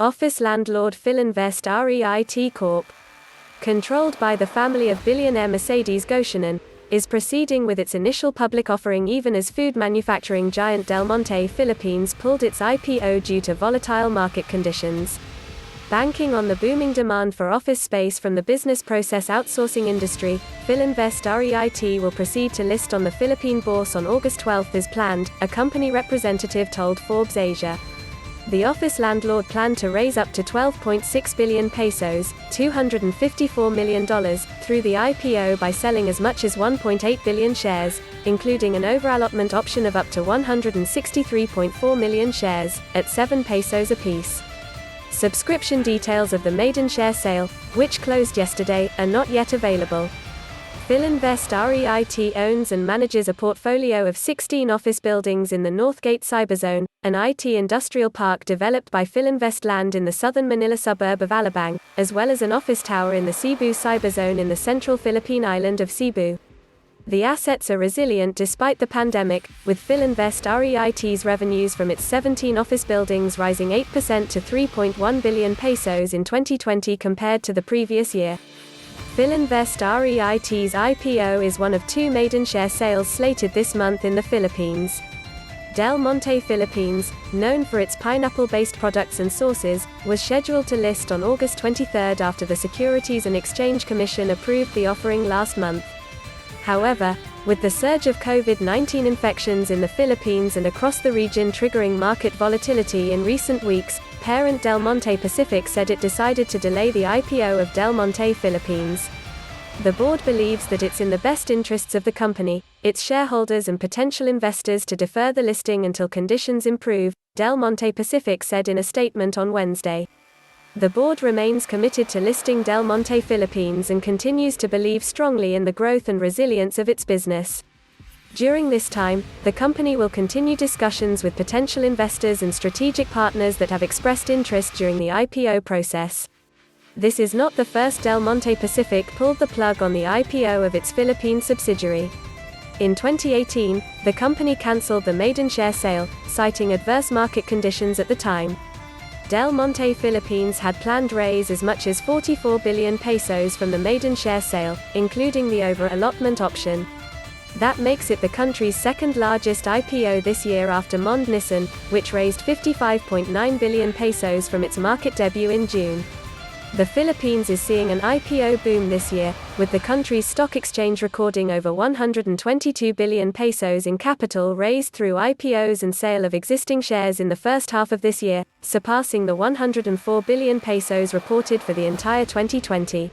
office landlord Filinvest REIT Corp, controlled by the family of billionaire Mercedes Gotianun, is proceeding with its initial public offering even as food manufacturing giant Del Monte Philippines pulled its IPO due to volatile market conditions. Banking on the booming demand for office space from the business process outsourcing industry, Filinvest REIT will proceed to list on the Philippine bourse on August 12 as planned, a company representative told Forbes Asia. The office landlord planned to raise up to 12.6 billion pesos, $254 million, through the IPO by selling as much as 1.8 billion shares, including an over-allotment option of up to 163.4 million shares, at 7 pesos apiece. Subscription details of the Maiden share sale, which closed yesterday, are not yet available. Filinvest REIT owns and manages a portfolio of 16 office buildings in the Northgate Cyberzone, an IT industrial park developed by Filinvest Land in the southern Manila suburb of Alabang, as well as an office tower in the Cebu Cyberzone in the central Philippine island of Cebu. The assets are resilient despite the pandemic, with Filinvest REIT's revenues from its 17 office buildings rising 8% to 3.1 billion pesos in 2020 compared to the previous year. Filinvest REIT's IPO is one of two maiden share sales slated this month in the Philippines. Del Monte Philippines, known for its pineapple-based products and sauces, was scheduled to list on August 23 after the Securities and Exchange Commission approved the offering last month. However, with the surge of COVID-19 infections in the Philippines and across the region triggering market volatility in recent weeks, parent Del Monte Pacific said it decided to delay the IPO of Del Monte Philippines. The board believes that it's in the best interests of the company, its shareholders and potential investors to defer the listing until conditions improve, Del Monte Pacific said in a statement on Wednesday. The board remains committed to listing Del Monte Philippines and continues to believe strongly in the growth and resilience of its business. During this time, the company will continue discussions with potential investors and strategic partners that have expressed interest during the IPO process. This is not the first Del Monte Pacific pulled the plug on the IPO of its Philippine subsidiary. In 2018, the company cancelled the maiden share sale, citing adverse market conditions at the time. Del Monte Philippines had planned raise as much as 44 billion pesos from the maiden share sale, including the over-allotment option. That makes it the country's second largest IPO this year after Monde Nissin, which raised 55.9 billion pesos from its market debut in June. The Philippines is seeing an IPO boom this year, with the country's stock exchange recording over 122 billion pesos in capital raised through IPOs and sale of existing shares in the first half of this year, surpassing the 104 billion pesos reported for the entire 2020.